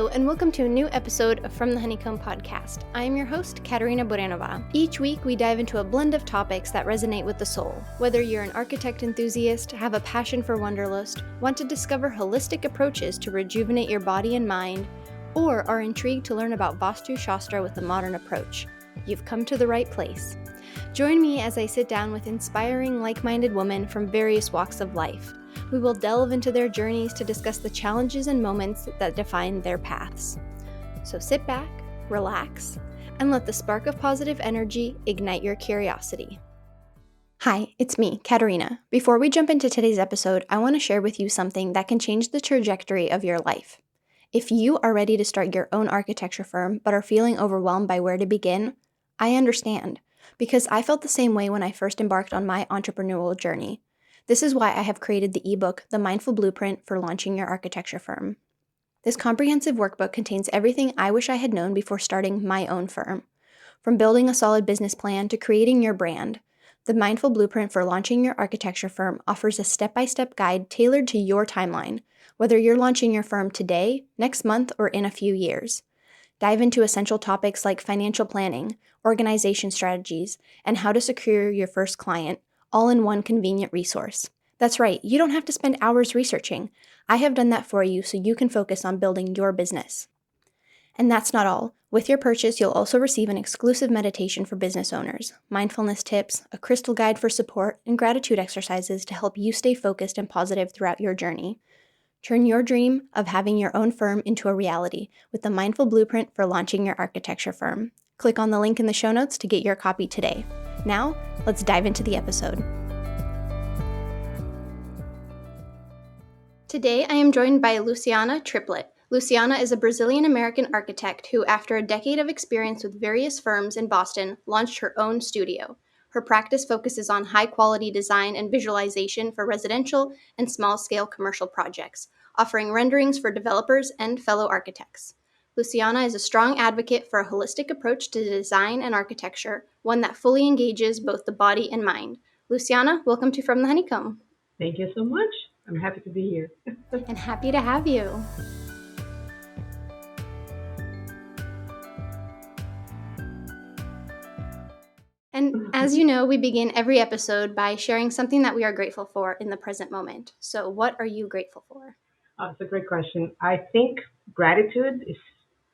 Hello, and welcome to a new episode of From the Honeycomb podcast. I am your host, Katerina. Each week, we dive into a blend of topics that resonate with the soul. Whether you're an architect enthusiast, have a passion for wanderlust, want to discover holistic approaches to rejuvenate your body and mind, or are intrigued to learn about Vastu Shastra with a modern approach, you've come to the right place. Join me as I sit down with inspiring, like-minded women from various walks of life. We will delve into their journeys to discuss the challenges and moments that define their paths. So sit back, relax, and let the spark of positive energy ignite your curiosity. Hi, it's me, Katerina. Before we jump into today's episode, I want to share with you something that can change the trajectory of your life. If you are ready to start your own architecture firm but are feeling overwhelmed by where to begin, I understand, because I felt the same way when I first embarked on my entrepreneurial journey. This is why I have created the ebook, The Mindful Blueprint for Launching Your Architecture Firm. This comprehensive workbook contains everything I wish I had known before starting my own firm. From building a solid business plan to creating your brand, The Mindful Blueprint for Launching Your Architecture Firm offers a step-by-step guide tailored to your timeline, whether you're launching your firm today, next month, or in a few years. Dive into essential topics like financial planning, organization strategies, and how to secure your first client, all in one convenient resource. That's right, you don't have to spend hours researching. I have done that for you so you can focus on building your business. And that's not all. With your purchase, you'll also receive an exclusive meditation for business owners, mindfulness tips, a crystal guide for support, and gratitude exercises to help you stay focused and positive throughout your journey. Turn your dream of having your own firm into a reality with the Mindful Blueprint for Launching Your Architecture Firm. Click on the link in the show notes to get your copy today. Now, let's dive into the episode. Today, I am joined by Luciana Triplett. Luciana is a Brazilian-American architect who, after a decade of experience with various firms in Boston, launched her own studio. Her practice focuses on high-quality design and visualization for residential and small-scale commercial projects, offering renderings for developers and fellow architects. Luciana is a strong advocate for a holistic approach to design and architecture, one that fully engages both the body and mind. Luciana, welcome to From the Honeycomb. Thank you so much. I'm happy to be here. And happy to have you. And as you know, we begin every episode by sharing something that we are grateful for in the present moment. So what are you grateful for? That's a great question. I think gratitude is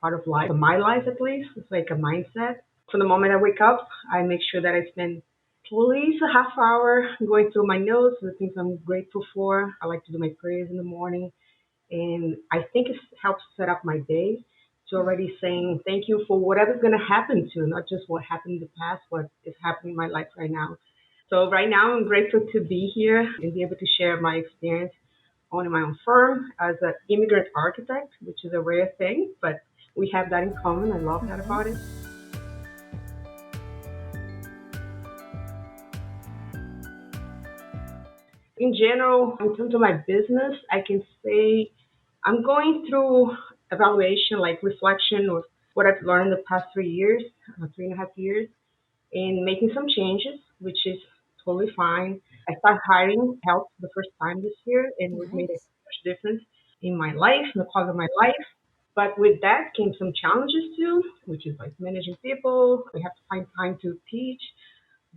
part of life, my life at least. It's like a mindset. From the moment I wake up, I make sure that I spend at least a half hour going through my notes, the things I'm grateful for. I like to do my prayers in the morning. And I think it helps set up my day to already saying thank you for whatever's going to happen to, not just what happened in the past, what is happening in my life right now. So right now, I'm grateful to be here and be able to share my experience owning my own firm as an immigrant architect, which is a rare thing, but we have that in common. I love that about it. In general, in terms of my business, I can say I'm going through evaluation, like reflection of what I've learned the past 3 years, 3.5 years, and making some changes, which is totally fine. I started hiring help the first time this year, and it made a Nice. huge difference in my life, in the quality of my life. But with that came some challenges too, which is like managing people. We have to find time to teach.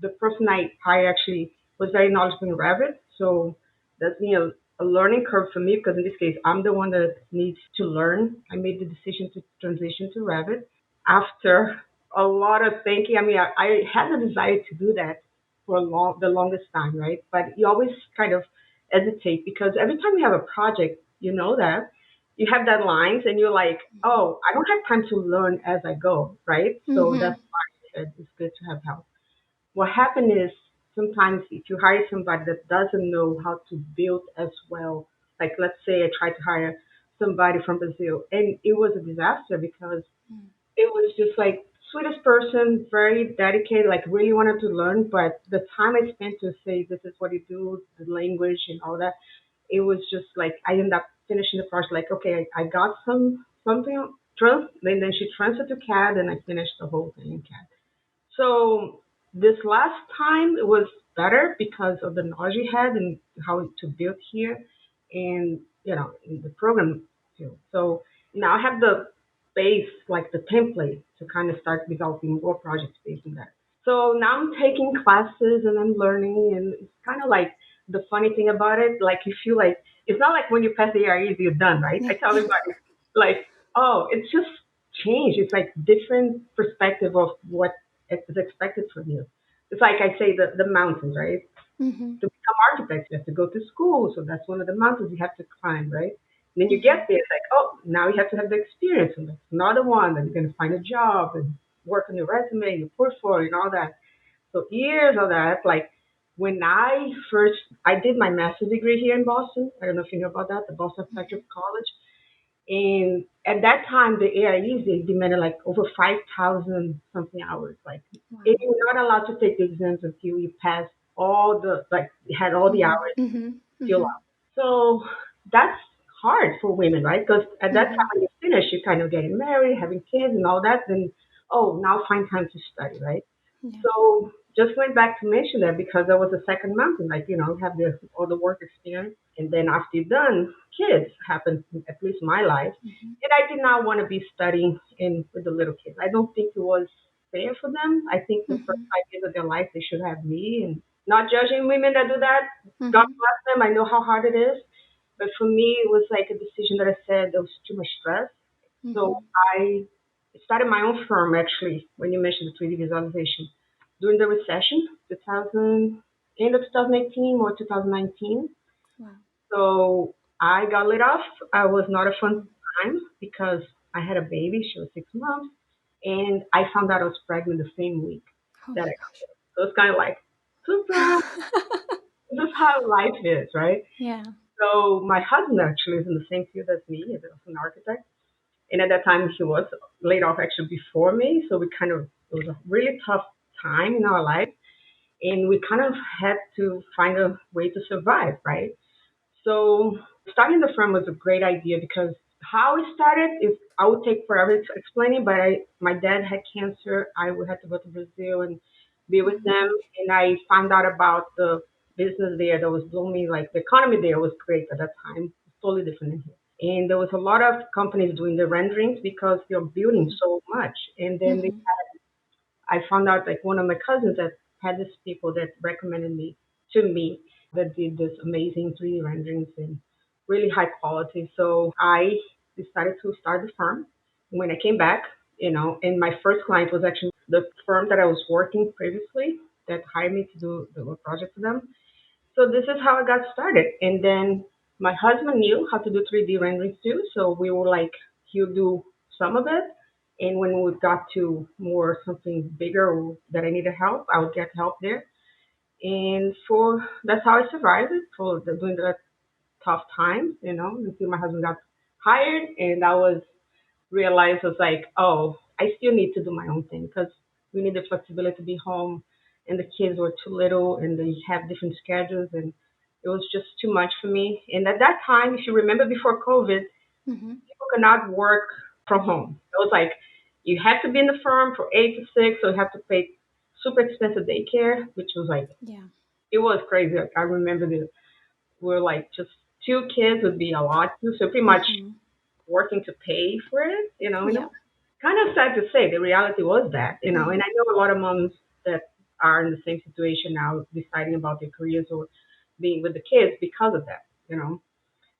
The person I hired actually was very knowledgeable in Revit, so that's been a learning curve for me because in this case, I'm the one that needs to learn. I made the decision to transition to Revit after a lot of thinking. I mean, I had the desire to do that for the longest time, right? But you always kind of hesitate because every time you have a project, you know that you have deadlines and you're like, oh, I don't have time to learn as I go, right? So Mm-hmm. that's why it's good to have help. What happened is sometimes if you hire somebody that doesn't know how to build as well, like let's say I tried to hire somebody from Brazil and it was a disaster because it was just like sweetest person, very dedicated, like really wanted to learn. But the time I spent to say this is what you do, the language and all that, it was just like I ended up finishing the project. Like okay, I got something then she transferred to CAD and I finished the whole thing in CAD. So this last time it was better because of the knowledge we had and how to build here and in the program too. So now I have the base, like the template to kind of start developing more projects based on that. So now I'm taking classes and I'm learning, and it's kind of like the funny thing about it, like you feel like it's not like when you pass the AREs you're done, right? I Yeah. tell everybody like, oh, it's just changed. It's like different perspective of what is expected from you. It's like I say the mountains, right? Mhm. To become architects, you have to go to school. So that's one of the mountains you have to climb, right? And then you get Mhm. there, it's like, oh, now you have to have the experience. And that's another one. Then you're going to find a job and work on your resume, your portfolio, and all that. So years of that, like when I did my master's degree here in Boston. I don't know if you know about that, the Boston Architecture College. And at that time, the AIEs, they demanded like over 5,000 something hours. Like, and Wow. you were not allowed to take the exams until you passed all the, like, you had all the Mhm. hours Mhm. filled Mhm. out. So that's hard for women, right? Because at that time Mhm. when you finish, you're kind of getting married, having kids and all that. Then, oh, now find time to study, right? Yeah. So just went back to mention that because that was the second mountain, like, have all the work experience. And then after you're done, kids happened, at least my life. Mhm. And I did not want to be studying in with the little kids. I don't think it was fair for them. I think the first Mhm. 5 years of their life, they should have me. And not judging women that do that. God Mhm. bless them. I know how hard it is. But for me, it was like a decision that I said there was too much stress. So Mhm. I started my own firm actually when you mentioned the 3D visualization during the recession, 2000, end of 2018 or 2019. Wow. So I got laid off. I was not a fun time because I had a baby. She was 6 months, and I found out I was pregnant the same week Oh that my I got gosh. laid off. So it's kind of like, surprise, this is how life is, right? Yeah. So my husband actually is in the same field as me. He's also an architect. And at that time, he was laid off actually before me. So it was a really tough time in our life. And we kind of had to find a way to survive, right? So starting the firm was a great idea because how it started is I would take forever to explain it, but my dad had cancer. I would have to go to Brazil and be with Mhm. them. And I found out about the business there that was blooming. Like the economy there was great at that time. It's totally different than here. And there was a lot of companies doing the renderings because they're building Mhm. so much. And then Mhm. I found out like one of my cousins that had this people that recommended me to me that did this amazing 3D renderings and really high quality. So I decided to start the firm. When I came back, and my first client was actually the firm that I was working previously that hired me to do the project for them. So this is how I got started. And then my husband knew how to do 3D renderings too. So we were like, he'll do some of it. And when we got to more something bigger that I needed help, I would get help there. And that's how I survived it for doing the tough times, until my husband got hired. And I was like, oh, I still need to do my own thing because we need the flexibility to be home, and the kids were too little, and they have different schedules, and it was just too much for me. And at that time, if you remember before COVID, Mhm. people could not work from home. It was like you had to be in the firm for 8 to 6, so you have to pay super expensive daycare, which was like Yeah. it was crazy. Like, I remember we're like just two kids would be a lot too, so pretty much Mhm. working to pay for it, Yeah. kind of sad to say. The reality was that, and Mhm. I know a lot of moms that are in the same situation now, deciding about their careers or being with the kids because of that.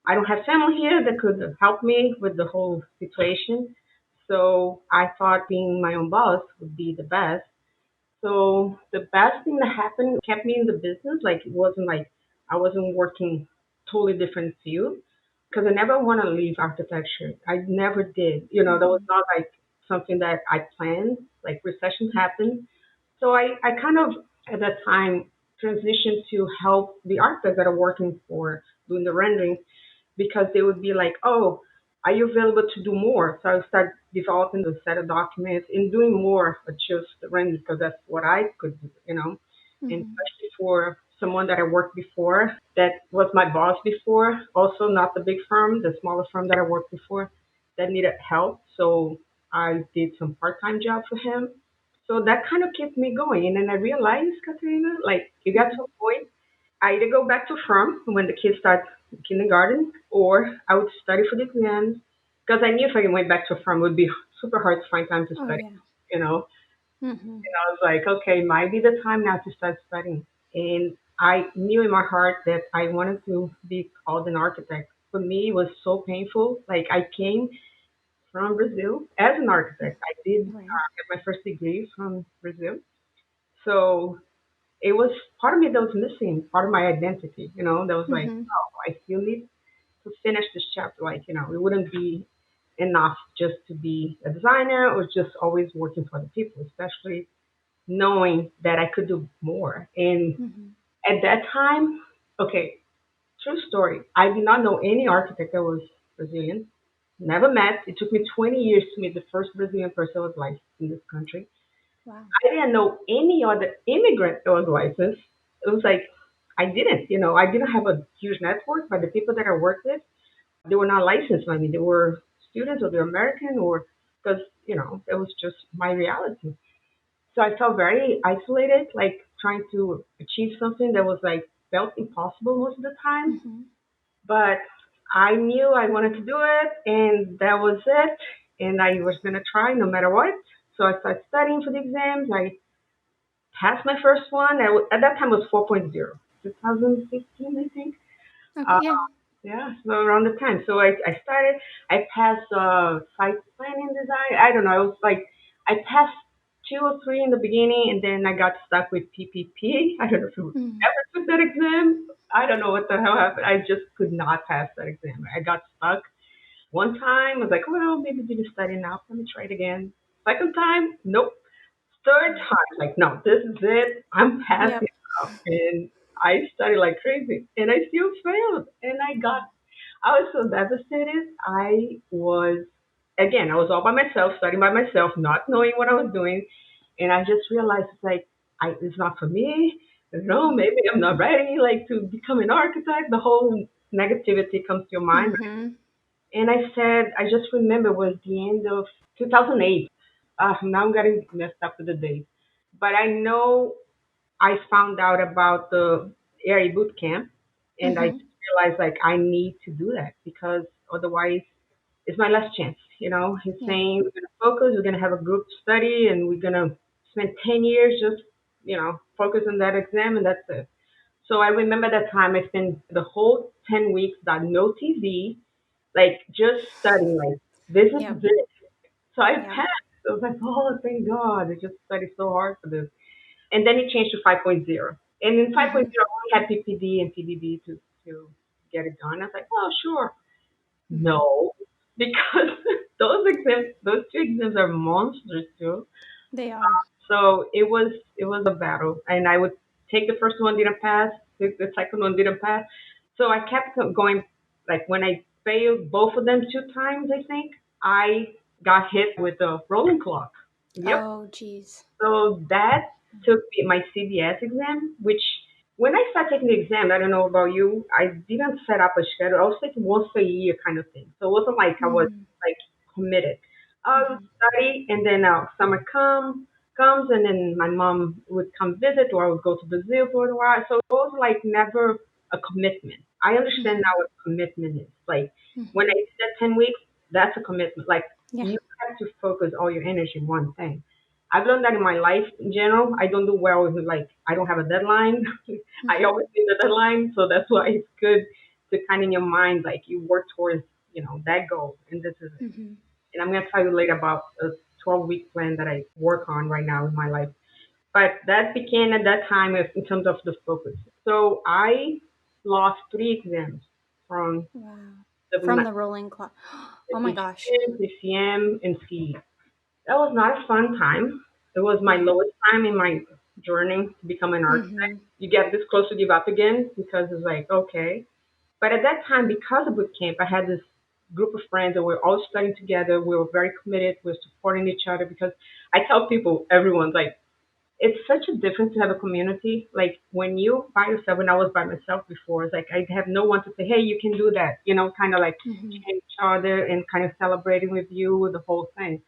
I don't have family here that could help me with the whole situation. So I thought being my own boss would be the best. So the best thing that happened kept me in the business. Like it wasn't like I wasn't working totally different field because I never want to leave architecture. I never did. That was Mhm. not like something that I planned. Like recessions happen. So I kind of at that time transitioned to help the architects that are working for doing the rendering because they would be like, oh, are you available to do more? So I would start developing a set of documents and doing more but just the rendering because that's what I could do. And Mhm. especially for someone that I worked before, that was my boss before, also not the big firm, the smaller firm that I worked before, that needed help. So I did some part-time job for him. So that kind of kept me going. And then I realized, Katerina, like you got to Mhm. a point I either go back to firm when the kids start kindergarten, or I would study for the exams because I knew if I went back to a farm, it would be super hard to find time to Oh study. yeah. You know, Mhm. and I was like, okay, might be the time now to start studying. And I knew in my heart that I wanted to be called an architect. For me, it was so painful. Like I came from Brazil as an architect. I did Right. get my first degree from Brazil. So it was part of me that was missing, part of my identity, that was like, Mhm. oh, I still need to finish this chapter. Like, it wouldn't be enough just to be a designer or just always working for the people, especially knowing that I could do more. And Mhm. at that time, okay, true story. I did not know any architect that was Brazilian. Never met. It took me 20 years to meet the first Brazilian person that was licensed in this country. Wow. I didn't know any other immigrant that was licensed. It was like I didn't, I didn't have a huge network, but the people that I worked with, they were not licensed by me. They were students or they're American or because, it was just my reality. So I felt very isolated, like trying to achieve something that was like felt impossible most of the time. Mhm. But I knew I wanted to do it and that was it. And I was going to try no matter what. So I started studying for the exams. I passed my first one. At that time it was 4.0, 2015, I think. Okay. Uh, Yeah. yeah, so around the time. So I started. I passed site planning design. I don't know. It was like I passed two or three in the beginning, and then I got stuck with PPP. I don't know if you Mhm. ever took that exam. I don't know what the hell happened. I just could not pass that exam. I got stuck. One time, I was like, well, maybe didn't study enough. Let me try it again. Second time, nope. Third time, like, no, this is it. I'm passing Yep. now. And I studied like crazy and I still failed. And I was so devastated. Again, I was all by myself, studying by myself, not knowing what I was doing. And I just realized it's like, it's not for me. No, Mhm. maybe I'm not ready, like, to become an architect. The whole negativity comes to your mind. Mhm. And I said, I just remember it was the end of 2008. Now I'm getting messed up with the date. But I know I found out about the area boot camp and I Mhm. just realized like I need to do that because otherwise it's my last chance. He's Yeah. saying we're going to focus, we're going to have a group study and we're going to spend 10 years just, focus on that exam and that's it. So I remember that time I spent the whole 10 weeks without no TV, like just studying, like this Yep. is it. So I Yep. passed. I was like, oh, thank God. I just studied so hard for this. And then it changed to 5.0. And in 5.0, Mhm. I only had PPD and PDD to get it done. I was like, oh, sure. Mhm. No, because those two exams are monsters too. They are. So it was a battle, and I would take the first one didn't pass, the second one didn't pass. So I kept going. Like when I failed both of them two times, I think I got hit with a rolling clock. Yep. Oh, geez. So that took me my CBS exam, which when I started taking the exam, I don't know about you, I didn't set up a schedule. I was taking once a year kind of thing. So it wasn't like I was Mm. like committed. I'll Mhm. study and then summer comes and then my mom would come visit or I would go to Brazil for a while. So it was like never a commitment. I understand Mhm. now what commitment is. Like when I Mhm. did that 10 weeks, that's a commitment. Like Yeah. you have to focus all your energy in one thing. I've learned that in my life in general. I don't do well with like I don't have a deadline. I Mhm. always need a deadline, so that's why it's good to kind of in your mind like you work towards that goal, and this is it. Mhm. And I'm gonna tell you later about a 12-week plan that I work on right now in my life. But that began at that time in terms of the focus. So I lost three exams from Wow. the From the rolling clock. Oh my gosh. PGM, PCM, and CE. That was not a fun time. It was my Yeah. lowest time in my journey to become an architect. Mhm. You get this close to give up again because it's like, okay. But at that time, because of boot camp, I had this group of friends that were all studying together. We were very committed. We were supporting each other because I tell people, everyone's like, it's such a difference to have a community. Like when you by yourself, when I was by myself before, it's like I have no one to say, hey, you can do that. Kind of like Mhm. cheering each other and kind of celebrating with you with the whole thing.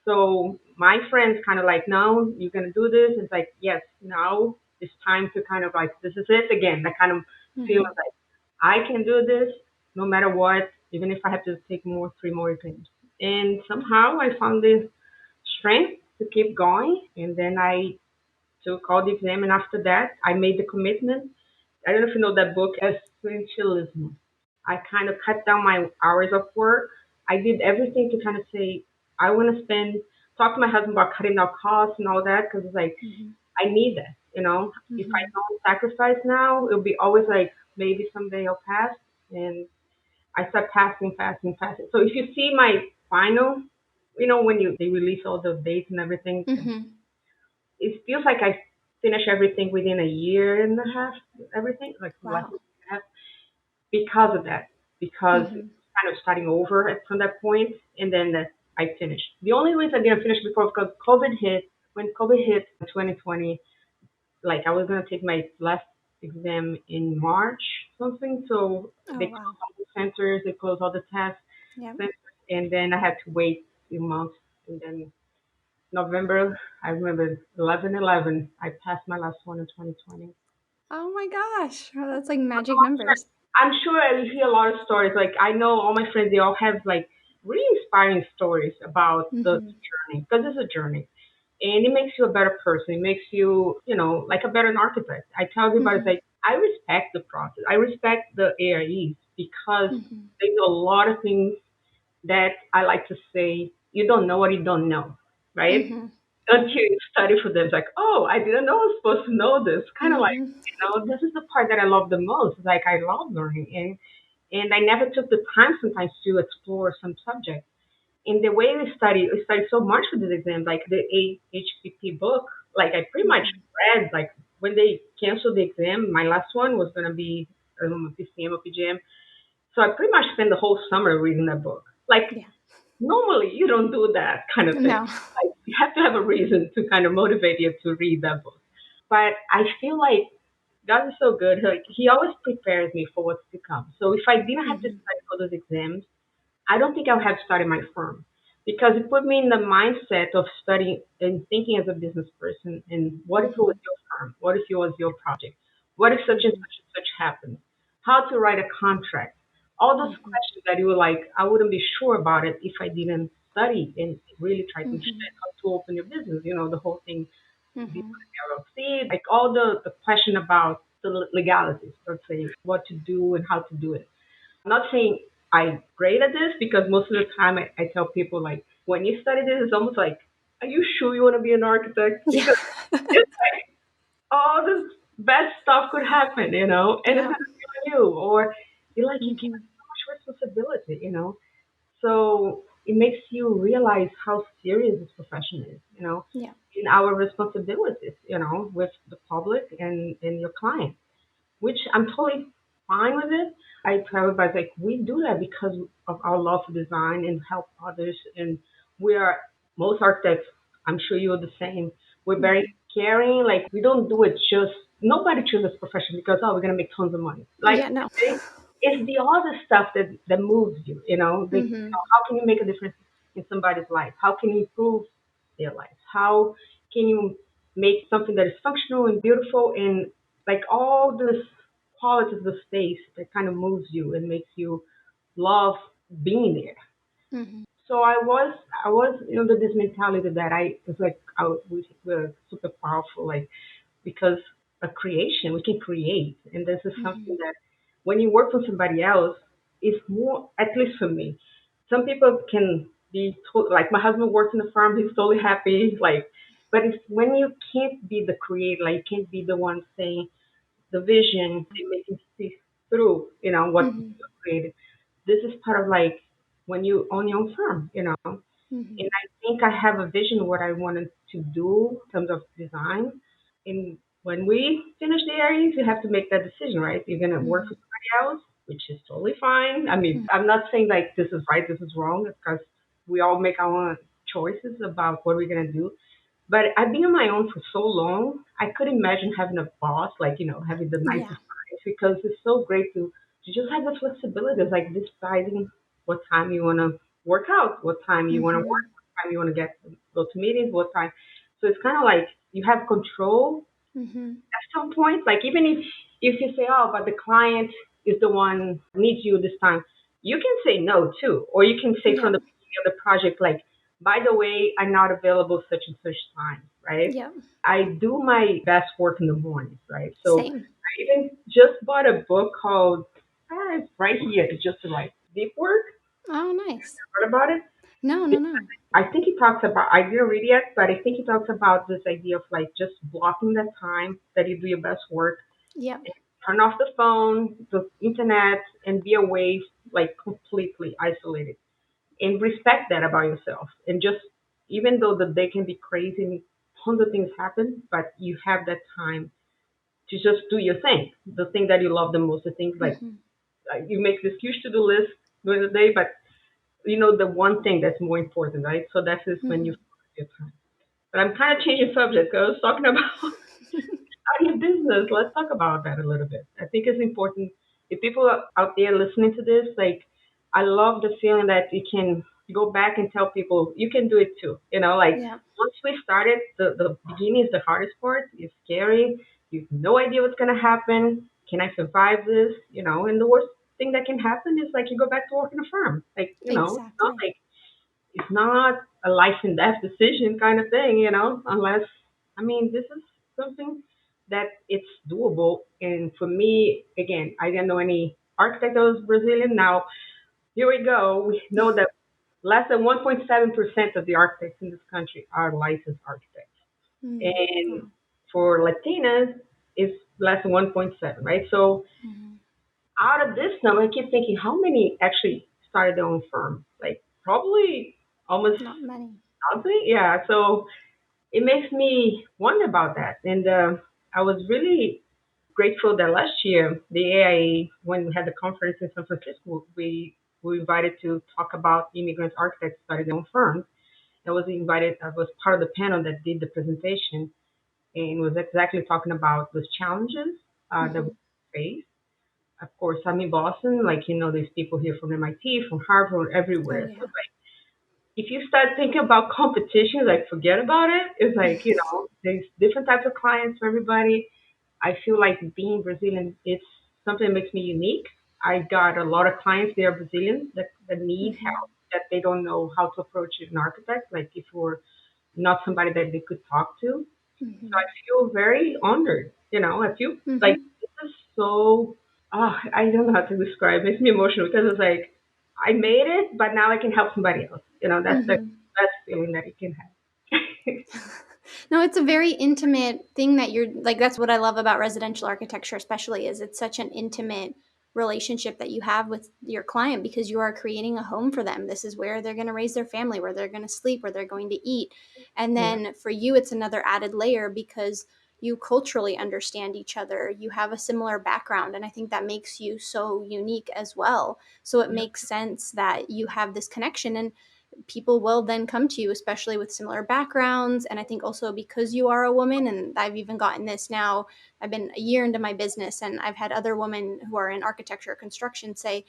So my friends kind of like, no, you're gonna do this. It's like, yes, now it's time to kind of like, this is it again. That kind of feeling Mhm. like I can do this no matter what. even if I have to take more, 3 more exams. And somehow I found the strength to keep going. And then I took all the exam. And after that, I made the commitment. I don't know if you know that book, Essentialism. I kind of cut down my hours of work. I did everything to kind of say, I want to talk to my husband about cutting down costs and all that because it's like, Mm-hmm. I need that, you know. If I Mm-hmm. don't sacrifice now, it'll be always like maybe someday I'll pass. And I start passing, passing, passing. So if you see my final, when they release all the dates and everything, Mm-hmm. it feels like I finish everything within a year and a half, everything, like less Wow. than a half, because of that. Because Mm-hmm. it's kind of starting over from that point, and then I finished. The only reason I didn't finish before was because COVID hit. When COVID hit in 2020, like I was gonna take my last exam in March, something. So Oh they wow. closed all the centers, they closed all the tests Yeah. centers, and then I had to wait a few months, and then November, I remember 11/11, I passed my last one in 2020. Oh my gosh. Oh, that's like magic numbers. I'm sure you hear a lot of stories. Like I know all my friends, they all have like really inspiring stories about the Mm-hmm. journey because it's a journey, and it makes you a better person. It makes you, like a better architect. I tell everybody, it's Mm-hmm. like I respect the process. I respect the AIEs because Mm-hmm. they do a lot of things that I like to say. You don't know what you don't know, right? Mm-hmm. Until Mm-hmm. you study for them. It's like, oh, I didn't know I was supposed to know this. Kind of like, Mm-hmm. this is the part that I love the most. Like I love learning, and I never took the time sometimes to explore some subject. In the way we study so much for this exam, like the HPP book. Like I pretty much Mm-hmm. read like when they canceled the exam. My last one was gonna be PCM or PGM, so I pretty much spent the whole summer reading that book. Like Yeah. normally you don't do that kind of thing. No. Like you have to have a reason to kind of motivate you to read that book. But I feel like God is so good. Like He always prepares me for what's to come. So if I didn't have to Mm-hmm. study for those exams, I don't think I would have started my firm because it put me in the mindset of studying and thinking as a business person. And what if it was Mm-hmm. your firm? What if it was your project? What if such Mm-hmm. and such happens? How to write a contract? All those Mm-hmm. questions that you were like, I wouldn't be sure about it if I didn't study and really try to Mm-hmm. understand how to open your business. The whole thing, the Mm-hmm. LLC, like all the question about the legalities, let's say, what to do and how to do it. I'm not saying I'm great at this because most of the time I tell people like when you study this, it's almost like, are you sure you want to be an architect? Yeah. Because it's like all this bad stuff could happen, and it's Yeah. gonna be on you, or you Mm-hmm. carry so much responsibility. So it makes you realize how serious this profession is, Yeah. in our responsibilities, with the public and your client, which I'm totally fine with it. I tell everybody like we do that because of our love for design and help others, and we are most architects. I'm sure you're the same. We're very Mm-hmm. caring. Like we don't do it just. Nobody chooses this profession because we're gonna make tons of money. Like Yeah. No. it's the other stuff that moves you. Mm-hmm. How can you make a difference in somebody's life? How can you improve their life? How can you make something that is functional and beautiful and like all this quality of the space that kind of moves you and makes you love being there. Mm-hmm. So I was, this mentality that I was like, we're super powerful, like because a creation, we can create, and this is Mm-hmm. something that when you work for somebody else, it's more, at least for me. Some people can be like my husband works in a farm, he's totally happy, like, but it's when you can't be the creator, like you can't be the one saying the vision and making see through, what Mm-hmm. you created. This is part of like when you own your own firm, Mm-hmm. and I think I have a vision of what I wanted to do in terms of design. And when we finish the areas, you have to make that decision, right? You're going to work for Mm-hmm. somebody else, which is totally fine. I mean, I'm not saying like this is right, this is wrong, because we all make our own choices about what we're going to do. But I've been on my own for so long, I could imagine having a boss, like, having the nine to Yeah. five, because it's so great to just have the flexibility. It's like deciding what time you want to work out, what time you want to Mm-hmm. work, what time you want to go to meetings, what time. So it's kind of like you have control Mm-hmm. at some point. Like even if you say, oh, but the client is the one needs you this time, you can say no too, or you can say Yeah. from the beginning of the project, like, by the way, I'm not available such and such time, right? Yeah. I do my best work in the morning, right? So Same. I even just bought a book called, it's right here, it's just right, Deep Work. Oh, nice. Heard about it? No, no, no. I think he talks about, I didn't read it yet, but I think he talks about this idea of like just blocking that time that you do your best work, Yeah. turn off the phone, the internet, and be away, like completely isolated. And respect that about yourself. And just, even though the day can be crazy and hundred things happen, but you have that time to just do your thing, the thing that you love the most, the things like Hmm. you make this huge to do list during the day, but you know the one thing that's more important, right? So that is when you Hmm. focus your time. But I'm kind of changing subject. I was talking about starting a business. Let's talk about that a little bit. I think it's important if people are out there listening to this, like, I love the feeling that you can go back and tell people you can do it too. You know, like Yeah. once we started, the beginning is the hardest part. It's scary. You have no idea what's gonna happen. Can I survive this? You know, and the worst thing that can happen is like you go back to work in a firm. Like, you know, it's not Exactly. like it's not a life and death decision kind of thing, you know, unless, I mean, this is something that it's doable. And for me, again, I didn't know any architect that was Brazilian. Now, here we go. We know that less than 1.7% of the architects in this country are licensed architects. Mm. And Wow. for Latinas, it's less than 1.7, right? So Hmm. out of this number, I keep thinking, how many actually started their own firm? Like probably almost Not many. something. Yeah. So it makes me wonder about that. And I was really grateful that last year, the AIA, when we had the conference in San Francisco, we were invited to talk about immigrant architects starting their own firms. I was part of the panel that did the presentation and was exactly talking about those challenges that we Hmm. face. Of course, I'm in Boston, like, you know, there's people here from MIT, from Harvard, Oh, everywhere. So yeah. if you start thinking about competition, like forget about it. It's like, you know, there's different types of clients for everybody. I feel like being Brazilian, it's something that makes me unique. I got a lot of clients, they are Brazilians that need Hmm. help, that they don't know how to approach an architect, like if you're not somebody that they could talk to. So I Hmm. feel very honored. You know, I feel like Hmm. this is so, I don't know how to describe it. It makes me emotional because it's like, I made it, but now I can help somebody else. You know, that's the Hmm. best feeling that you can have. No, it's a very intimate thing that you're like that's what I love about residential architecture especially is it's such an intimate relationship that you have with your client because you are creating a home for them. This is where they're going to raise their family, where they're going to sleep, where they're going to eat. And Yeah. then for you it's another added layer because you culturally understand each other. You have a similar background and I think that makes you so unique as well. So it Yeah. makes sense that you have this connection and people will then come to you, especially with similar backgrounds. And I think also because you are a woman, and I've even gotten this now, I've been a year into my business, and I've had other women who are in architecture or construction say,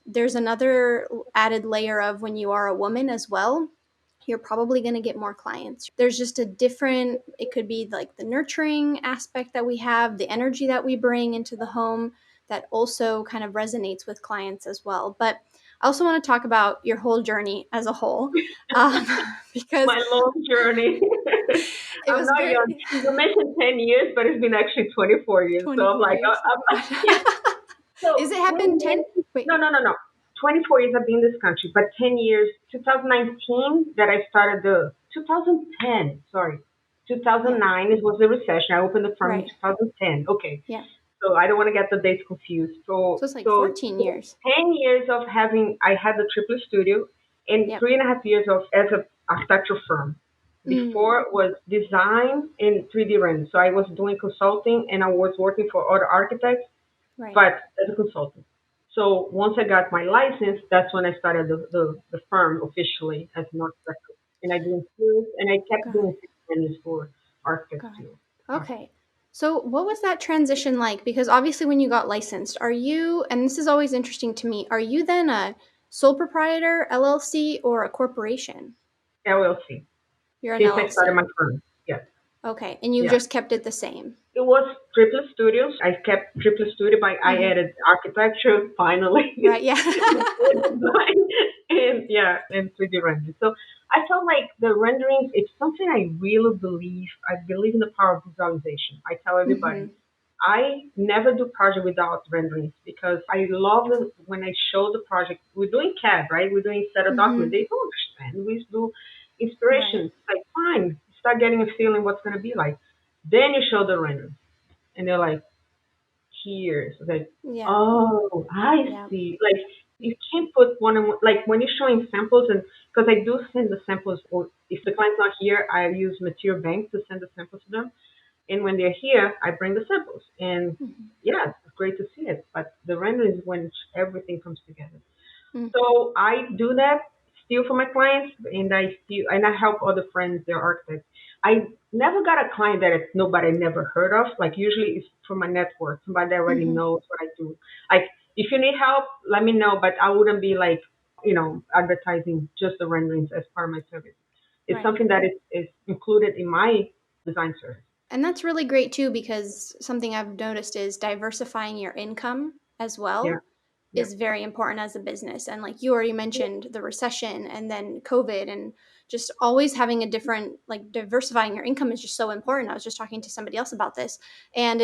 there's another added layer of when you are a woman as well. You're probably going to get more clients. There's just a different, it could be like the nurturing aspect that we have, the energy that we bring into the home that also kind of resonates with clients as well. But I also want to talk about your whole journey as a whole, um, because My long journey. it I'm was not young. very You mentioned 10 years, but it's been actually 24 years. So I'm 24 like, years. I'm Oh like, my yeah. God. So Is it 20 happened 10? years, Wait, no. 24 years I've been in this country, but 10 years, 2019 that I started 2010, sorry, yeah, 2009, it was the recession. I opened the firm in right. 2010. Okay. Yeah. So I don't want to get the dates confused. So So, it's like so 14 years. 10 years of I had the Triplett studio and Yep. 3.5 years of as a architecture firm. Before Mm, it was design and 3D rendering. So I was doing consulting and I was working for other architects, right. but as a consultant. So once I got my license, that's when I started the firm officially as an architect. And I did interiors and I kept Got doing it. things for architects Got too. it. Okay. So, what was that transition like? Because obviously, when you got licensed, are you, and this is always interesting to me, are you then a sole proprietor, LLC, or a corporation? LLC. You're an Since I started LLC. my firm. Yes. Okay. And you've Yeah. just kept it the same. It was Triplett Studios. I kept Triplett Studio, but I Hmm. added architecture finally, Right. Yeah. design, and yeah, and 3D rendering. So I felt like the renderings. It's something I really believe. I believe in the power of visualization. I tell everybody. Hmm. I never do project without renderings because I love them when I show the project. We're doing CAD, right? We're doing set of document. Hmm. They don't understand. We do Right. inspirations. Like, fine, start getting a feeling what's going to be like. Then you show the render, and they're like, here. So like, Yeah. oh, I Yeah. see. Like, you can't put one on one. Like, when you're showing samples, and because I do send the samples, or if the client's not here, I use Material Bank to send the samples to them. And when they're here, I bring the samples. And Hmm. yeah, it's great to see it. But the render is when everything comes together. Hmm. So I do that still for my clients, and I help other friends, they're architects. I never got a client that nobody never heard of. Like usually it's from my network, somebody that already Hmm. knows what I do. Like if you need help, let me know. But I wouldn't be like advertising just the renderings as part of my service. It's Right. something that is included in my design service. And that's really great too, because something I've noticed is diversifying your income as Yeah, well yeah, is very important as a business. And like you already mentioned, the recession and then COVID, and just always having a different, like diversifying your income is just so important. I was just talking to somebody else about this. And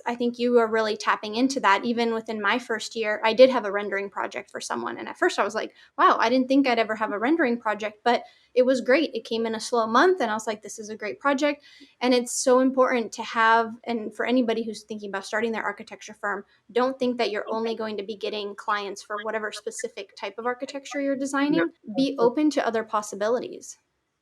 I think you are really tapping into that. Even within my first year, I did have a rendering project for someone. And at first I was like, wow, I didn't think I'd ever have a rendering project, but it was great. It came in a slow month and I was like, this is a great project. And it's so important to have, and for anybody who's thinking about starting their architecture firm, don't think that you're only going to be getting clients for whatever specific type of architecture you're yeah. designing. Be open to other possibilities.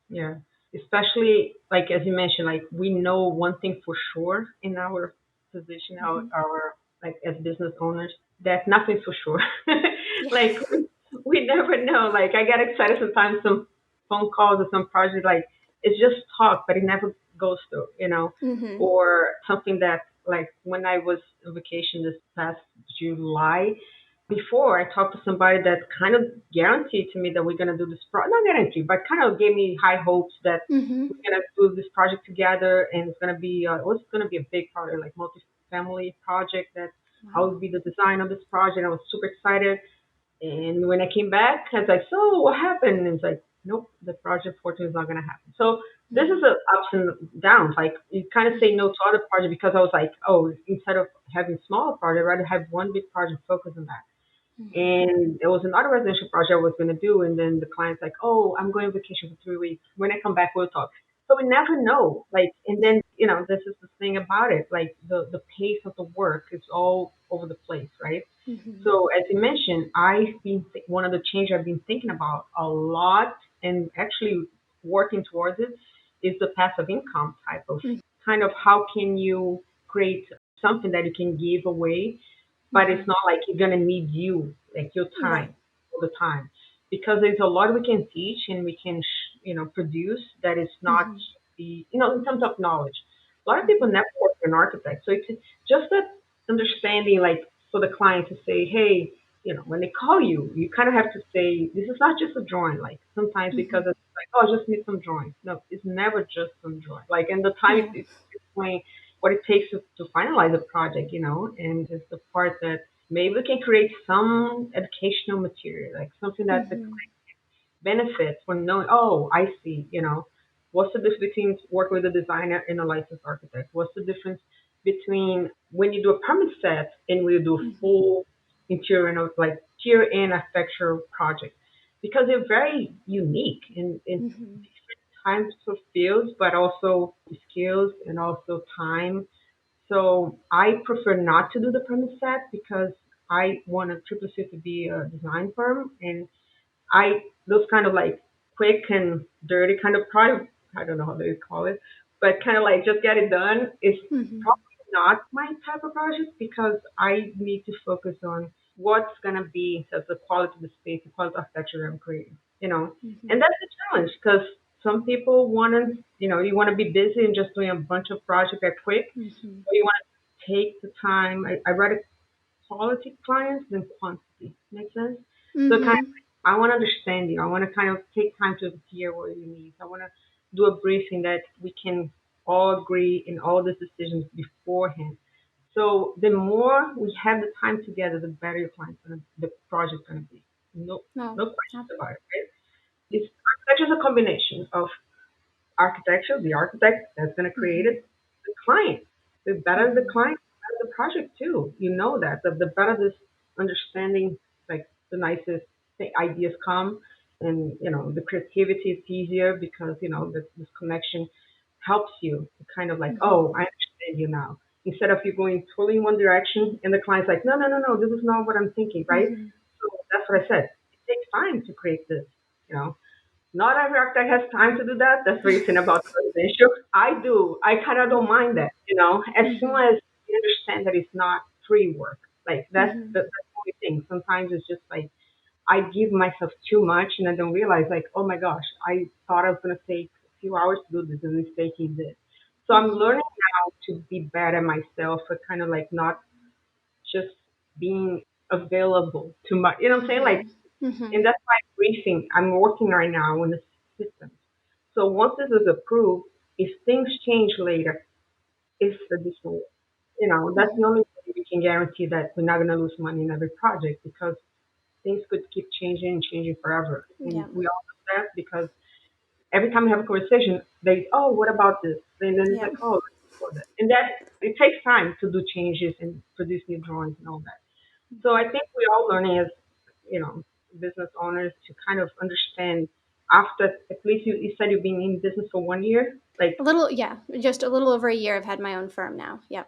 Yeah, especially like as you mentioned, like we know one thing for sure in our position, Hmm. our like as business owners, that nothing's for sure. Yeah. Like we never know. Like I get excited sometimes some phone calls or some project like it's just talk, but it never goes through. Hmm. Or something that like when I was on vacation this past July, before I talked to somebody that kind of guaranteed to me that we're gonna do this not guarantee, but kind of gave me high hopes that Hmm. we're gonna do this project together and it's gonna be it was gonna be a big project, like multi-family project that I Wow. would be the design of this project. I was super excited. And when I came back, I was like, so what happened? And it's like, nope, the project fortunately is not going to happen. So this is Hmm. a ups and downs. Like you kind of say no to other projects because I was like, oh, instead of having smaller projects, I'd rather have one big project focus on that. Hmm. And there was another residential project I was going to do, and then the client's like, "Oh, I'm going on vacation for 3 weeks. When I come back, we'll talk." So we never know. Like, and Yeah. then this is the thing about it. Like the pace of the work is all over the place, right? Hmm. So as you mentioned, one of the changes I've been thinking about a lot, and actually working towards it, is the passive income type of kind of how can you create something that you can give away but it's Hmm. not like you're gonna need like your Right. time all the time, because there's a lot we can teach and we can produce that is not Hmm. in terms of knowledge. A lot of people Hmm. never work with an architect, so it's just that understanding, like for the client to say, hey, when they call you, you kind of have to say this is not just a drawing. Like sometimes because Hmm. it's like, oh, I just need some drawings. No, it's never just some drawing. Like and the time Yeah. it's explain what it takes to finalize a project, and it's the part that maybe we can create some educational material, like something that the Hmm. benefits when knowing, oh, I see, what's the difference between working with a designer and a licensed architect? What's the difference between when you do a permit set and when you do a Hmm. full interior and like interior and architectural project? Because they're very unique in Hmm. types of fields, but also skills and also time. So I prefer not to do the premise set because I want a triple C to be a design firm, and those kind of like quick and dirty kind of product. I don't know how they call it, but kind of like just get it done is Hmm. probably not my type of project because I need to focus on what's gonna be in terms of the quality of the space, the quality of architecture I'm creating. And Hmm. that's the challenge because some people want to, you want to be busy and just doing a bunch of projects that quick, Hmm. or you want to take the time. I rather quality clients than quantity. Make sense? So kind of, Hmm. I want to understand you. I want to kind of take time to hear what you need. I want to do a briefing that we can all agree in all the decisions beforehand. So the more we have the time together, the better your client's gonna, the project's gonna be. No, No. no questions about it, right? It's architecture is a combination of architecture, the architect that's going to create Mm-hmm. it, the client. The better the Mm-hmm. client, the better the project too. You know that. The better this understanding, like the nicest ideas come, and the creativity is easier because this connection helps you to kind of like, Mm-hmm. oh, I understand you now. Instead of you going totally in one direction and the client's like, no, no, no, no, this is not what I'm thinking, right? Mm-hmm. So that's what I said. It takes time to create this, you know. Not every architect has time to do that. That's the reason about residential. I do. I kind of don't mind that, as soon Mm-hmm. as you understand that it's not free work. Like Mm-hmm. that's the only thing. Sometimes it's just like I give myself too much and I don't realize like, oh my gosh, I thought I was gonna take a few hours to do this and it's taking this. So I'm Mm-hmm. learning now to be better myself, but kind of like not just being available too much. You know what I'm saying? Like, Mm-hmm. and that's why briefing. I'm working right now on the system. So once this is approved, if things change later, it's additional. That's Mm-hmm. the only way we can guarantee that we're not going to lose money in every project because things could keep changing and changing forever. And Yeah. we all know that because every time we have a conversation, oh, what about this? And then it's Yeah. like, oh, let's explore that. And that it takes time to do changes and produce new drawings and all that. So I think we're all learning as, you know, business owners to kind of understand after at least you said you've been in business for 1 year. Like, A little, yeah, just a little over a year. I've had my own firm now. Yep.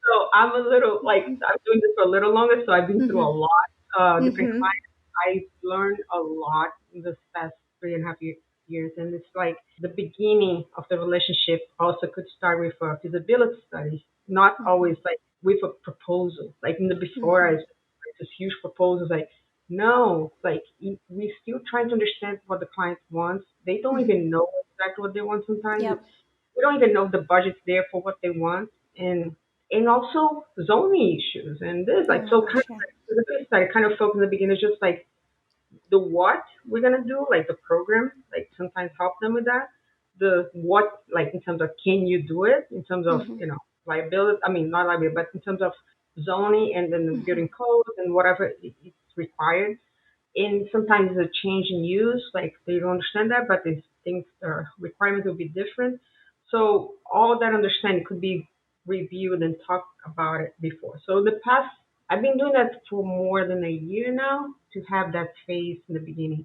so I'm a little like I'm doing this for a little longer, so I've been through a Mm-hmm. lot, different Mm-hmm. clients. I've learned a lot in this past 3.5 years, and it's like the beginning of the relationship also could start with a feasibility study, not Mm-hmm. always like with a proposal. Like in the before, I Mm-hmm. like this huge proposal, like no, like we're still trying to understand what the client wants. They don't Mm-hmm. even know exactly what they want sometimes. Yep. We don't even know if the budget's there for what they want, and also zoning issues and this Oh like my so kind gosh. of Yeah. like the things that I kind of focus in the beginning is just like the what we're gonna do, like the program, like sometimes help them with that. The what, like in terms of can you do it, in terms of Mm-hmm. liability. I mean not liability, but in terms of zoning and then the Mm-hmm. building codes and whatever it's required. And sometimes the change in use, like they don't understand that, but they think the requirements will be different. So all that understanding could be reviewed and talked about it before. So in the past, I've been doing that for more than a year now to have that phase in the beginning,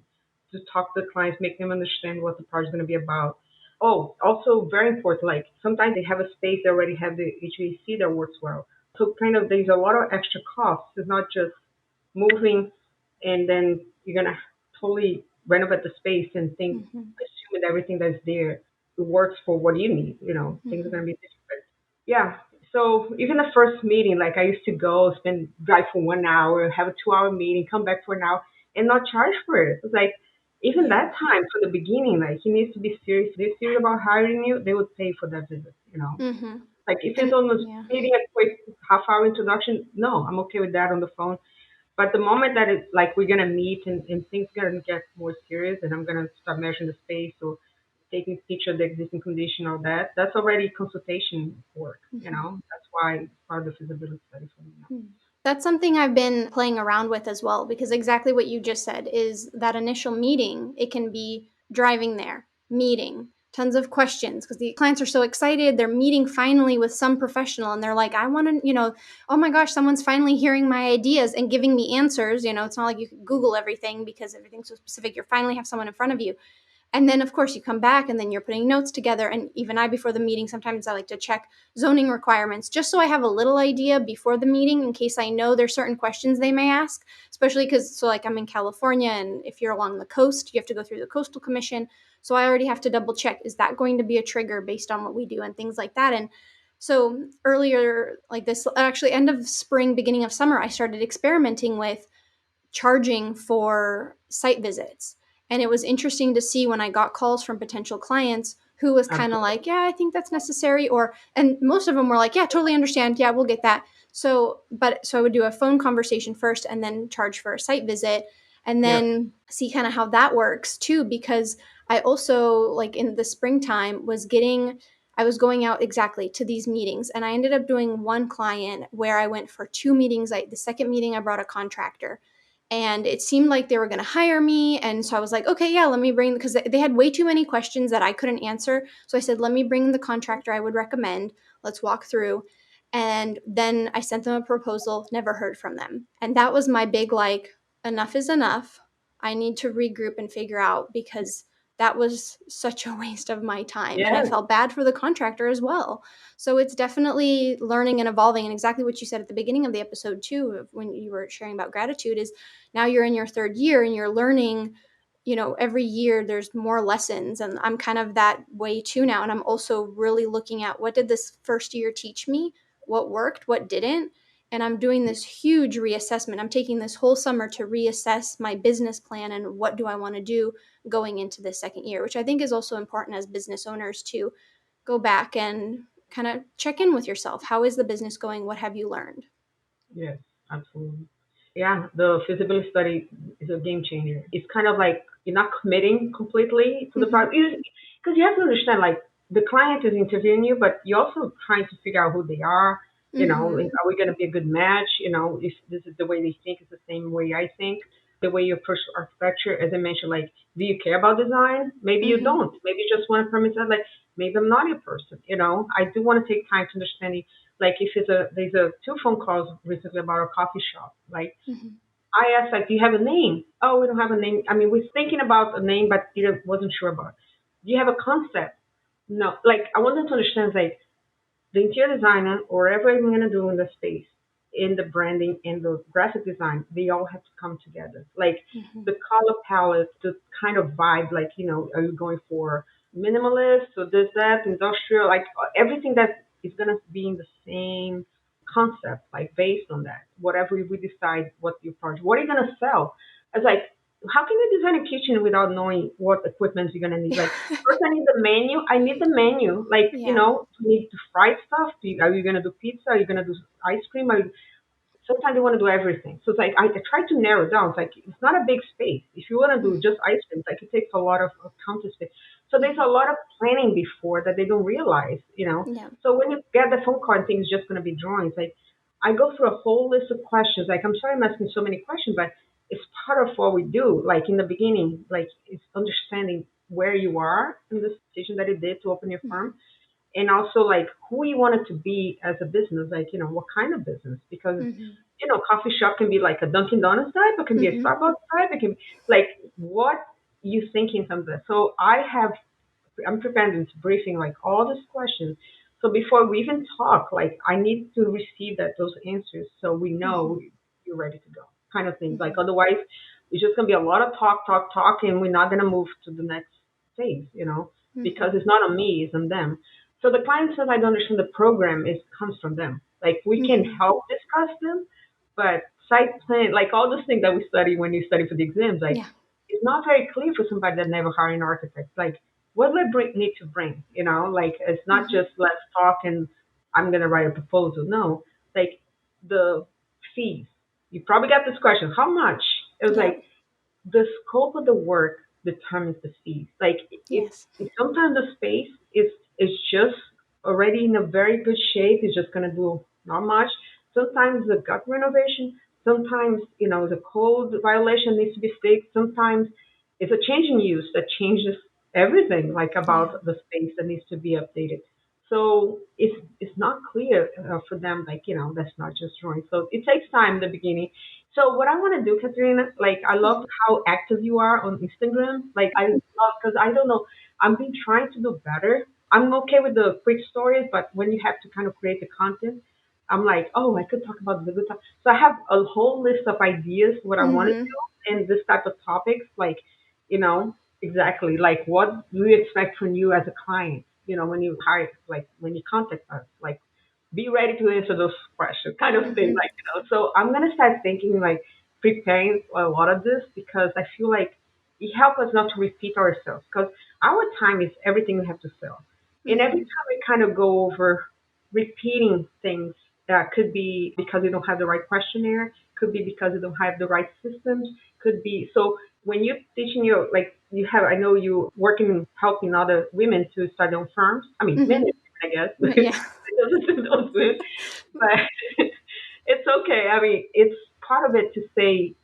to talk to the clients, make them understand what the project is going to be about. Oh, also very important, like sometimes they have a space, they already have the HVAC that works well. So kind of there's a lot of extra costs. It's not just moving and then you're gonna totally renovate the space and think Mm-hmm. assume that everything that's there works for what you need. Things are Mm-hmm. gonna be different. Yeah. So even the first meeting, like I used to go spend drive for 1 hour, have a 2 hour meeting, come back for an hour, and not charge for it. It's like even Yeah. that time for the beginning, like he needs to be serious. If they're serious about hiring you, they would pay for that visit. Mm-hmm. Like if it's And almost yeah. maybe a quick half-hour introduction, no, I'm okay with that on the phone. But the moment that it's like we're gonna meet and things gonna get more serious and I'm gonna start measuring the space or taking picture of the existing condition, all that, that's already consultation work. That's why it's part of the feasibility study for me now. Hmm. That's something I've been playing around with as well, because exactly what you just said is that initial meeting, it can be driving there, meeting, tons of questions because the clients are so excited. They're meeting finally with some professional and they're like, I want to, oh my gosh, someone's finally hearing my ideas and giving me answers. It's not like you can Google everything because everything's so specific. You finally have someone in front of you. And then, of course, you come back and then you're putting notes together. And even I, before the meeting, sometimes I like to check zoning requirements just so I have a little idea before the meeting in case I know there's certain questions they may ask, especially because, so like I'm in California and if you're along the coast, you have to go through the coastal commission. So I already have to double check, is that going to be a trigger based on what we do and things like that. And so earlier, like this, actually, end of spring, beginning of summer, I started experimenting with charging for site visits. And it was interesting to see when I got calls from potential clients who was kind of Absolutely. like, yeah, I think that's necessary. And most of them were like, yeah, totally understand. Yeah, we'll get that. So I would do a phone conversation first and then charge for a site visit and Yep. then see kind of how that works too. Because I also, like in the springtime, was getting I was going out exactly to these meetings, and I ended up doing one client where I went for two meetings. The second meeting, I brought a contractor, and it seemed like they were going to hire me. And so I was like, okay, yeah, let me bring, because they had way too many questions that I couldn't answer. So I said, let me bring the contractor I would recommend. Let's walk through. And then I sent them a proposal, never heard from them. And that was my big, like, enough is enough. I need to regroup and figure out, because that was such a waste of my time. And I Yeah, felt bad for the contractor as well. So it's definitely learning and evolving. And exactly what you said at the beginning of the episode, too, of when you were sharing about gratitude, is now you're in your third year and you're learning. Every year there's more lessons, and I'm kind of that way too now. And I'm also really looking at, what did this first year teach me? What worked, what didn't? And I'm doing this huge reassessment. I'm taking this whole summer to reassess my business plan and what do I want to do going into the second year, which I think is also important as business owners, to go back and kind of check in with yourself. How is the business going? What have you learned? yes, absolutely. Yeah, the feasibility study is a game changer. It's kind of like you're not committing completely to the Mm-hmm. product, because you have to understand, like, the client is interviewing you, but you're also trying to figure out who they are. Like, Mm-hmm. are we going to be a good match? If this is the way they think, it's the same way I think. The way you approach architecture, as I mentioned, like, do you care about design? Maybe you Mm-hmm. don't. Maybe you just want to permit that, like, maybe I'm not your person. I do want to take time to understand it. Like, if there's a two phone calls recently about a coffee shop. Like, Mm-hmm. I asked, like, do you have a name? Oh, we don't have a name. I mean, we're thinking about a name, but wasn't sure about it. Do you have a concept? No. Like, I wanted to understand, like, the interior designer or whatever I'm going to do in the space, in the branding and the graphic design, they all have to come together. Like, Mm-hmm. the color palette, the kind of vibe, like, are you going for minimalist or this, that, industrial, like, everything that is going to be in the same concept, like, based on that, whatever we decide what your project, what are you going to sell? It's like, how can you design a kitchen without knowing what equipment you're going to need? Like, first, I need the menu. I need the menu. Like, Yeah. you need to fry stuff. Are you going to do pizza? Are you going to do ice cream? Sometimes they want to do everything. So it's like, I try to narrow down. It's like, it's not a big space. If you want to do just ice cream, it's like, it takes a lot of counter space. So there's a Mm-hmm. lot of planning before that they don't realize. Yeah. So when you get the phone call and things just going to be drawings, like, I go through a whole list of questions. Like, I'm sorry I'm asking so many questions, but it's part of what we do. Like, in the beginning, like, it's understanding where you are in the decision that you did to open your firm, and also, like, who you want it to be as a business, like, what kind of business, because Mm-hmm. coffee shop can be like a Dunkin' Donuts type, it can be a Mm-hmm. Starbucks type, it can, like, what you thinking from this. So I'm preparing this briefing, like, all these questions. So before we even talk, like, I need to receive those answers so we Mm-hmm. know you're ready to go, kind of things. Like, Mm-hmm. otherwise, it's just gonna be a lot of talk, talk, talk, and we're not gonna move to the next phase, because Mm-hmm. it's not on me, it's on them. So the client says, I don't understand the program, it comes from them. Like, we can Mm-hmm. help discuss them, but site plan, like, all those things that we study when you study for the exams, like, Yeah. it's not very clear for somebody that never hired an architect. Like, what do I need to bring? Like, it's not Mm-hmm. just let's talk and I'm gonna write a proposal. No, like, the fees. You probably got this question. How much? It was Yeah. like, the scope of the work determines the fees. Like, Yes. if sometimes the space is just already in a very good shape, it's just gonna do not much. Sometimes the gut renovation, sometimes the code violation needs to be fixed. Sometimes it's a change in use that changes everything, like, Yeah. about the space that needs to be updated. So it's not clear for them, like, that's not just drawing. So it takes time in the beginning. So what I want to do, Katerina, like, I Yeah. love how active you are on Instagram. Like, I love, because I don't know, I've been trying to do better. I'm okay with the quick stories, but when you have to kind of create the content, I'm like, oh, I could talk about the good stuff. So I have a whole list of ideas what I want to Mm-hmm. do in this type of topics. Like, you know, exactly. Like, what do you expect from you as a client? When you hire, like, when you contact us, like, be ready to answer those questions, kind of thing. Mm-hmm. Like. So I'm gonna start thinking, like, preparing a lot of this, because I feel like it helps us not to repeat ourselves, because our time is everything we have to sell, and every Mm-hmm. time we kind of go over repeating things, that could be because we don't have the right questionnaire, could be because we don't have the right systems, could be so. When you're teaching like, I know you working helping other women to start their own firms. I mean, Mm-hmm. men. guess. Yeah. Don't swim, but it's okay. I mean, it's part of it to say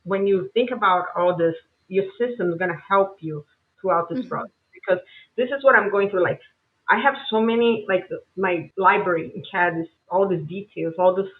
when you think about all this, your system is going to help you throughout this Hmm. process because this is what I'm going through. Like, I have so many, like, my library in CAD is all these details, all these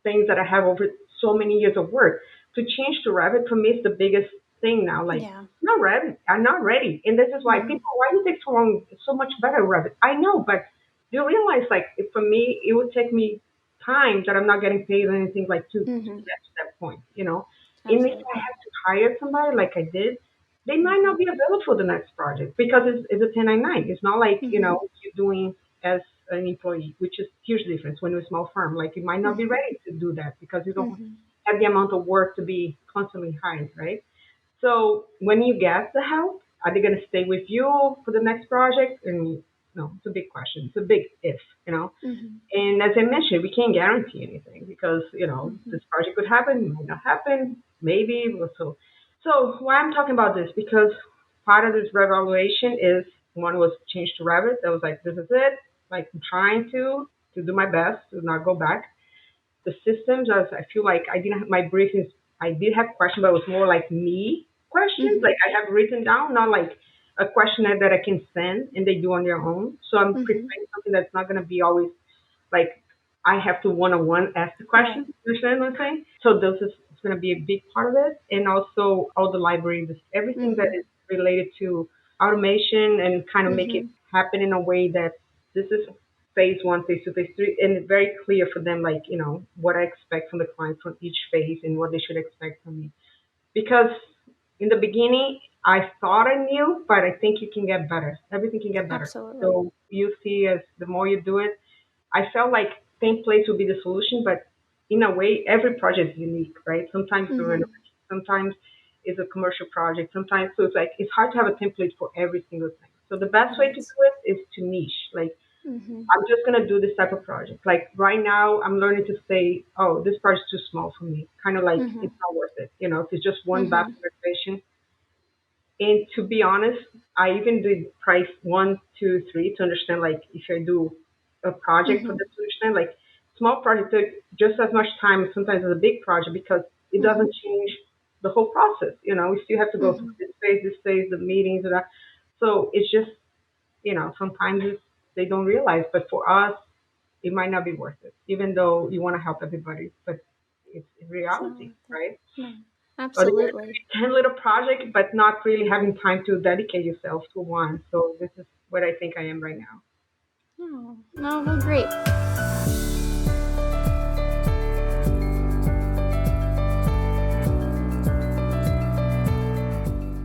things that I have over so many years of work. To change to Revit for me is the biggest thing now. Like, Yeah. not Revit, I'm not ready, and this is why Hmm. people, why do you take so long? It's so much better Revit. I know, but do you realize, like, if for me, it would take me time that I'm not getting paid or anything like to Hmm. get to that point, you know. And if I Absolutely. have to hire somebody like I did, they might Hmm. not be available for the next project because it's a 1099. It's not like, Hmm. you're doing as an employee, which is huge difference when you're a small firm. Like you might not be Hmm. ready to do that because you don't Hmm. have the amount of work to be constantly hired, right? So when you get the help, are they going to stay with you for the next project? And no, it's a big question. It's a big if. Hmm. And as I mentioned, we can't guarantee anything because, Hmm. this project could happen, might not happen, maybe. So why I'm talking about this? Because part of this revaluation is one was changed to Revit. I was like, this is it. Like I'm trying to do my best to not go back. The systems, as I feel like I didn't have my briefings. I did have questions, but it was more like me questions. Hmm. Like I have written down, not like a questionnaire that I can send and they do on their own. So I'm Hmm. preparing something that's not going to be always like I have to one-on-one ask the Right. questions. You understand what I'm saying? So this is it's going to be a big part of it, and also all the library, everything that Hmm. is related to automation and kind of make it Hmm. happen in a way that this is phase one, phase two, phase three, and it's very clear for them, like what I expect from the client from each phase and what they should expect from me. Because in the beginning, I thought I knew, but I think it can get better. Everything can get better. Absolutely. So you see, as the more you do it, I felt like templates would be the solution, but in a way, every project is unique, right? Sometimes it's a Hmm. renovation, sometimes it's a commercial project, sometimes so it's like it's hard to have a template for every single thing. So the best way to Yes. do it is to niche. Like Hmm. I'm just gonna do this type of project. Like right now, I'm learning to say, oh, this project's too small for me. Kind of like Hmm. it's not worth it. If it's just one Hmm. bathroom renovation, and to be honest, I even did price one, two, three to understand like if I do a project for Hmm. the solution, like small project took just as much time sometimes as a big project because it Hmm. doesn't change the whole process. We still have to go through Hmm. this phase, the meetings and that. So it's just, sometimes they don't realize, but for us, it might not be worth it, even though you want to help everybody, but it's It's not reality, worth it. right? No. Or they want Absolutely. to 10 little project, but not really having time to dedicate yourself to one. So this is what I think I am right now. Oh, no, well, great.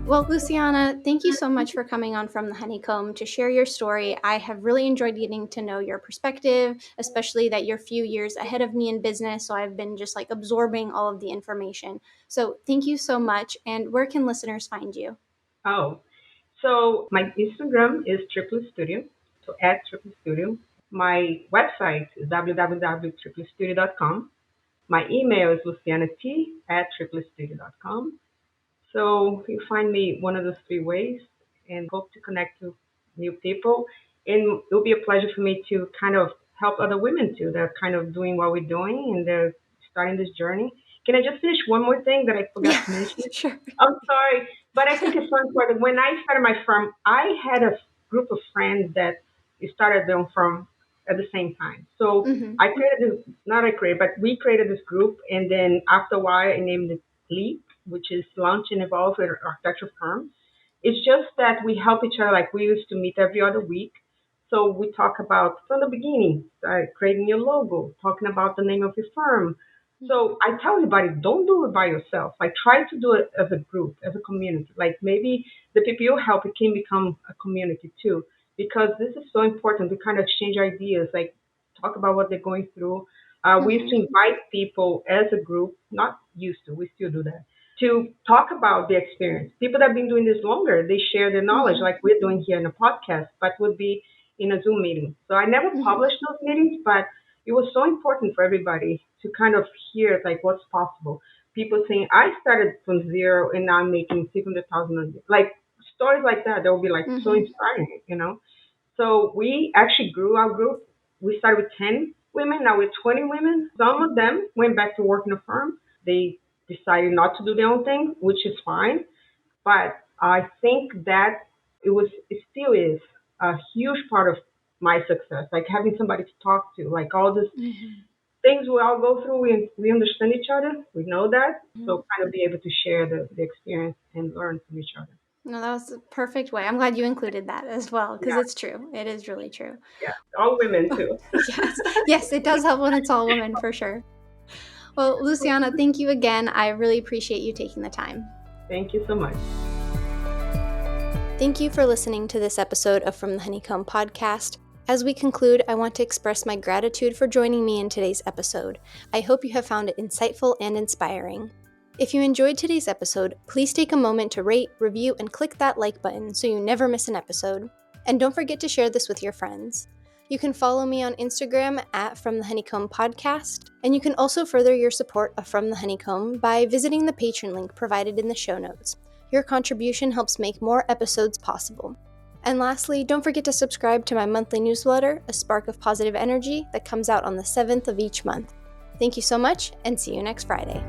Well, Luciana, thank you so much for coming on From the Honeycomb to share your story. I have really enjoyed getting to know your perspective, especially that you're a few years ahead of me in business. So I've been just like absorbing all of the information. So thank you so much. And where can listeners find you? Oh, so my Instagram is Triplett Studio, so at Triplett Studio. My website is www.triplettstudio.com. My email is lucianat@triplettstudio.com. So you find me one of those three ways and hope to connect to new people. And it will be a pleasure for me to kind of help other women too. They're kind of doing what we're doing and they're starting this journey. Can I just finish one more thing that I forgot Yeah, to mention? sure. I'm sorry, but I think it's so important. When I started my firm, I had a group of friends that started their own firm at the same time. So Hmm. I created this, not I created, but we created this group. And then after a while, I named it LEAP, which is Launch and Evolve with Architecture Firm. It's just that we help each other. Like we used to meet every other week. So we talk about from the beginning, creating your logo, talking about the name of your firm. So I tell everybody, don't do it by yourself. Like try to do it as a group, as a community. Like maybe the people you help, it can become a community too, because this is so important to kind of exchange ideas, like talk about what they're going through. We used to Hmm. invite people as a group, not used to, we still do that, to talk about the experience. People that have been doing this longer, they share their knowledge Hmm. like we're doing here in a podcast, but would be in a Zoom meeting. So I never Hmm. published those meetings, but it was so important for everybody to kind of hear like what's possible. People saying, I started from zero and now I'm making 600,000 a year. Like stories like that will be like so Hmm. inspiring. So we actually grew our group. We started with 10 women, now we're 20 women. Some of them went back to work in a firm. They decided not to do their own thing, which is fine. But I think that it still is a huge part of my success. Like having somebody to talk to, like all these things we all go through, we understand each other. We know that. Mhm. So kind of be able to share the experience and learn from each other. No, that was the perfect way. I'm glad you included that as well, because Yeah, it's true. It is really true. yeah. All women too. Yes, yes, it does help when it's all women for sure. Well, Luciana, thank you again. I really appreciate you taking the time. Thank you so much. Thank you for listening to this episode of From the Honeycomb podcast. As we conclude, I want to express my gratitude for joining me in today's episode. I hope you have found it insightful and inspiring. If you enjoyed today's episode, please take a moment to rate, review, and click that like button so you never miss an episode. And don't forget to share this with your friends. You can follow me on Instagram at From the Honeycomb Podcast, and you can also further your support of From the Honeycomb by visiting the Patreon link provided in the show notes. Your contribution helps make more episodes possible. And lastly, don't forget to subscribe to my monthly newsletter, A Spark of Positive Energy, that comes out on the 7th of each month. Thank you so much, and see you next Friday.